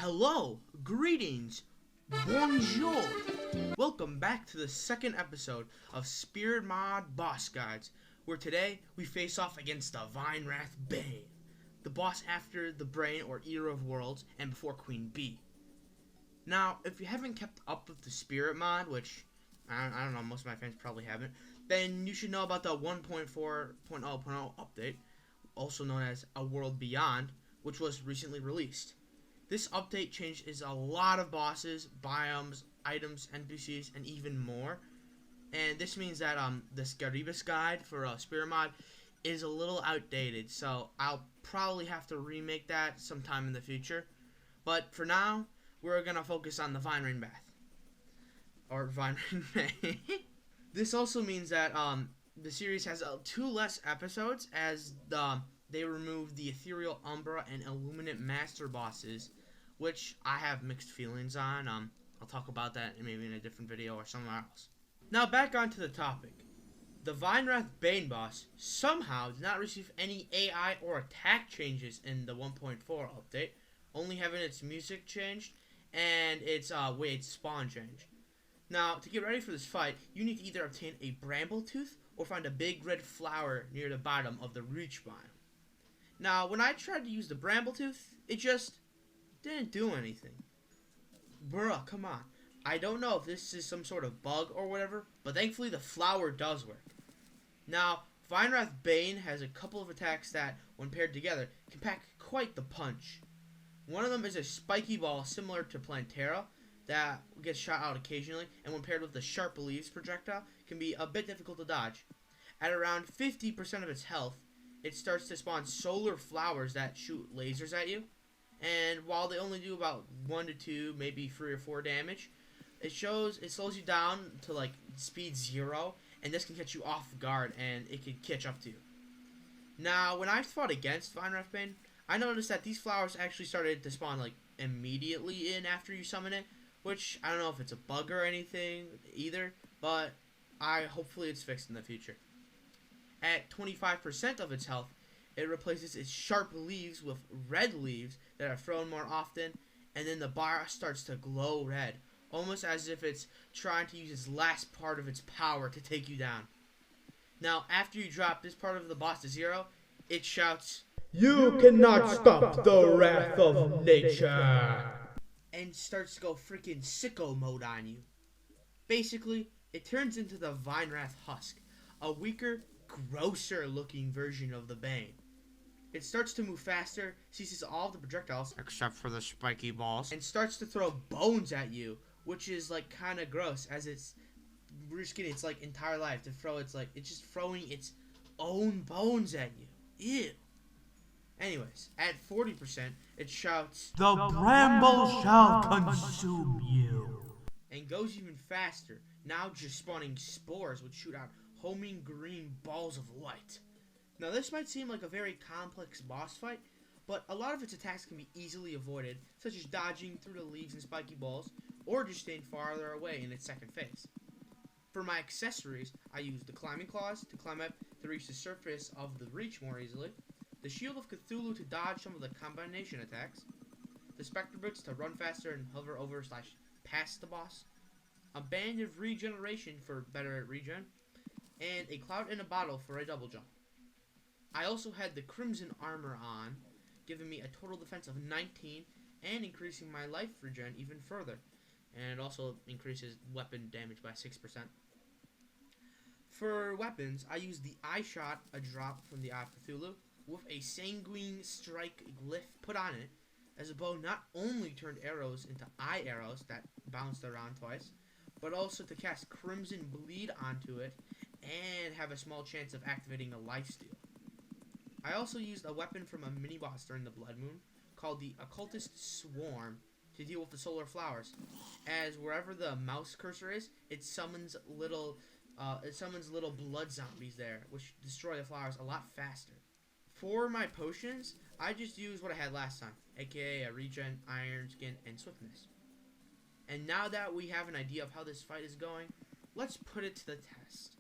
Hello, greetings, bonjour. Welcome back to the second episode of Spirit Mod Boss Guides, where today we face off against the Vinewrath Bane, the boss after the Brain or Eater of Worlds and before Queen Bee. Now, if you haven't kept up with the Spirit Mod, which I don't know, most of my fans probably haven't, then you should know about the 1.4.0.0 update, also known as A World Beyond, which was recently released. This update changes a lot of bosses, biomes, items, NPCs, and even more. And this means that the Scaribus guide for Spirit Mod is a little outdated, so I'll probably have to remake that sometime in the future. But for now, we're gonna focus on the Vinewrath Bath. Or Vinewrath Bane. This also means that the series has 2 less episodes, as they removed the Ethereal Umbra and Illuminate Master bosses, which I have mixed feelings on. I'll talk about that maybe in a different video or somewhere else. Now back onto the topic. The Vinewrath Bane boss somehow did not receive any AI or attack changes in the 1.4 update, only having its music changed and its spawn changed. Now, to get ready for this fight, you need to either obtain a Brambletooth or find a big red flower near the bottom of the Reach biome. Now, when I tried to use the Brambletooth, it just didn't do anything. Bruh, come on. I don't know if this is some sort of bug or whatever, but thankfully the flower does work. Now, Vinewrath Bane has a couple of attacks that, when paired together, can pack quite the punch. One of them is a spiky ball similar to Plantera that gets shot out occasionally, and when paired with the Sharp Leaves projectile, can be a bit difficult to dodge. At around 50% of its health, it starts to spawn solar flowers that shoot lasers at you. And while they only do about 1 to 2, maybe 3 or 4 damage, it slows you down to like speed 0, and this can catch you off guard, and it can catch up to you. Now, when I fought against Vinewrath Bane, I noticed that these flowers actually started to spawn like immediately in after you summon it, which I don't know if it's a bug or anything either, but hopefully it's fixed in the future. At 25% of its health, it replaces its Sharp Leaves with red leaves that are thrown more often, and then the bar starts to glow red, almost as if it's trying to use its last part of its power to take you down. Now, after you drop this part of the boss to 0, it shouts, "You cannot stop the wrath of nature!" and starts to go freaking sicko mode on you. Basically, it turns into the Vinewrath Husk, a weaker, grosser looking version of the Bane. It starts to move faster, seizes all of the projectiles, except for the spiky balls, and starts to throw bones at you, which is like kind of gross, as it's risking its like entire life to throw it's just throwing its own bones at you. Ew. Anyways, at 40%, it shouts, "The bramble shall consume you!" and goes even faster, now just spawning spores which shoot out homing green balls of light. Now this might seem like a very complex boss fight, but a lot of its attacks can be easily avoided, such as dodging through the leaves and spiky balls, or just staying farther away in its second phase. For my accessories, I use the climbing claws to climb up to reach the surface of the Reach more easily, the Shield of Cthulhu to dodge some of the combination attacks, the Spectre Boots to run faster and hover over / past the boss, a Band of Regeneration for better regen, and a Cloud in a Bottle for a double jump. I also had the Crimson Armor on, giving me a total defense of 19 and increasing my life regen even further, and it also increases weapon damage by 6%. For weapons, I use the Eye Shot, a drop from the Eye of Cthulhu, with a Sanguine Strike glyph put on it, as a bow not only turned arrows into eye arrows that bounced around twice, but also to cast Crimson Bleed onto it and have a small chance of activating a lifesteal. I also used a weapon from a mini-boss during the Blood Moon, called the Occultist Swarm, to deal with the solar flowers, as wherever the mouse cursor is, it summons little blood zombies there, which destroy the flowers a lot faster. For my potions, I just used what I had last time, aka a Regen, Iron Skin, and Swiftness. And now that we have an idea of how this fight is going, let's put it to the test.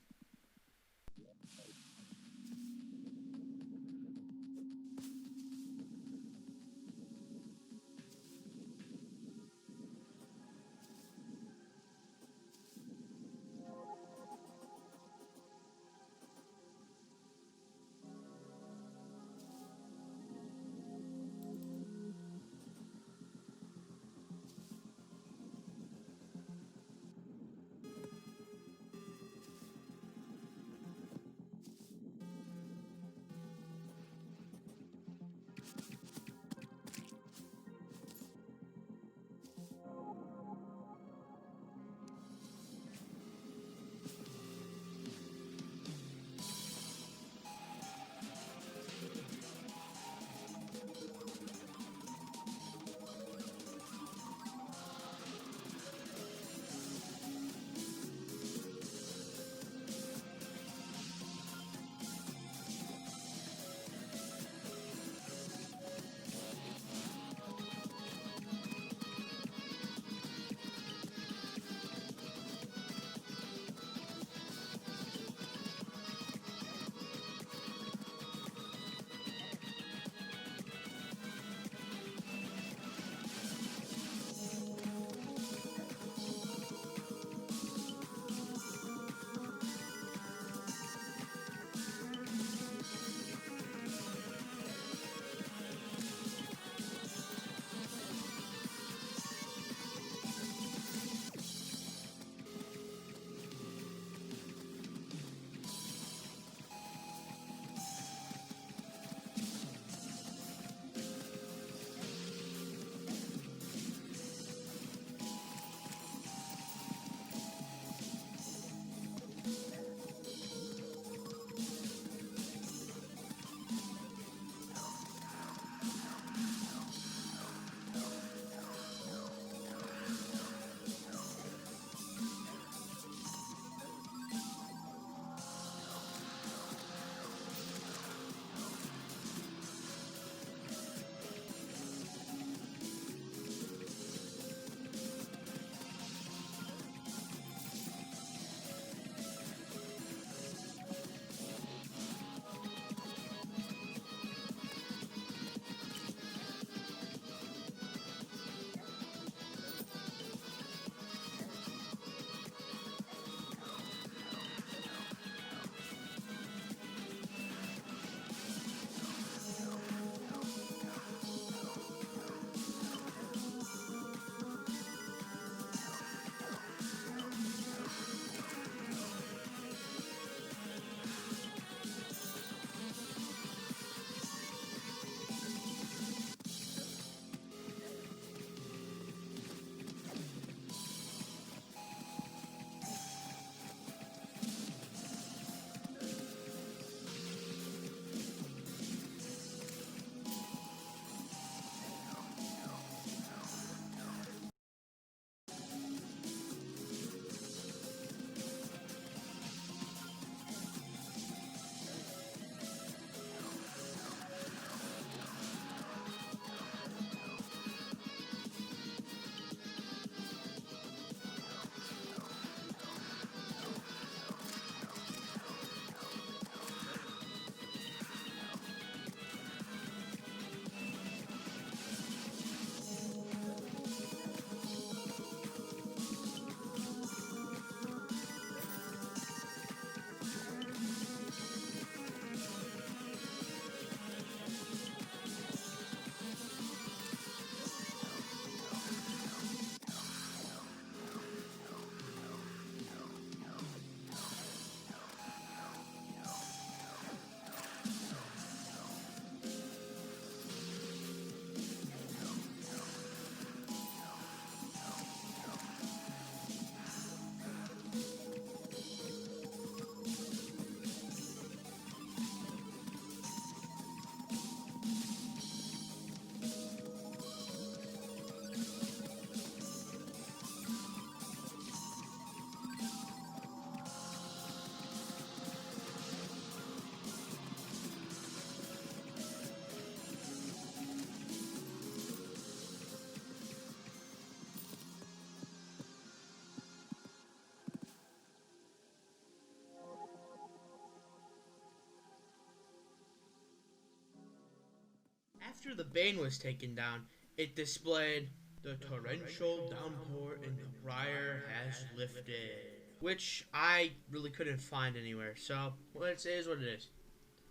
After the Bane was taken down, it displayed, "The torrential downpour in the Briar has lifted," which I really couldn't find anywhere, so it is what it is.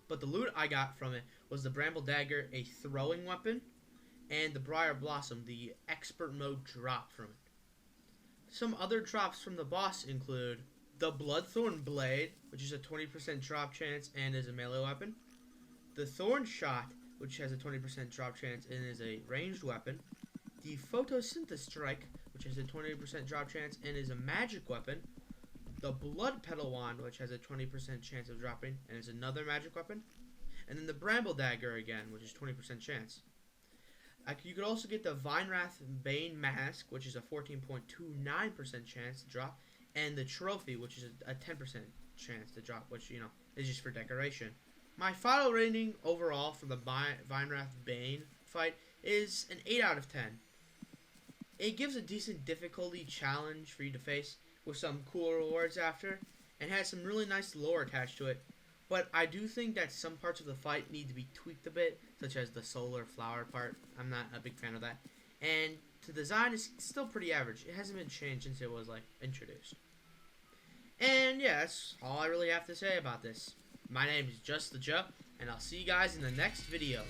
But the loot I got from it was the Bramble Dagger, a throwing weapon, and the Briar Blossom, the expert mode drop from it. Some other drops from the boss include the Bloodthorn Blade, which is a 20% drop chance and is a melee weapon, the Thorn Shot, which has a 20% drop chance and is a ranged weapon, the Photosynthesis Strike, which has a 20% drop chance and is a magic weapon, the Blood Petal Wand, which has a 20% chance of dropping and is another magic weapon, and then the Bramble Dagger again, which is 20% chance. You could also get the Vinewrath Bane Mask, which is a 14.29% chance to drop, and the Trophy, which is a 10% chance to drop, which, is just for decoration. My final rating overall for the Vinewrath Bane fight is an 8 out of 10. It gives a decent difficulty challenge for you to face with some cool rewards after, and has some really nice lore attached to it. But I do think that some parts of the fight need to be tweaked a bit, such as the solar flower part. I'm not a big fan of that. And the design is still pretty average. It hasn't been changed since it was, introduced. And yeah, that's all I really have to say about this. My name is Just the Joe, and I'll see you guys in the next video.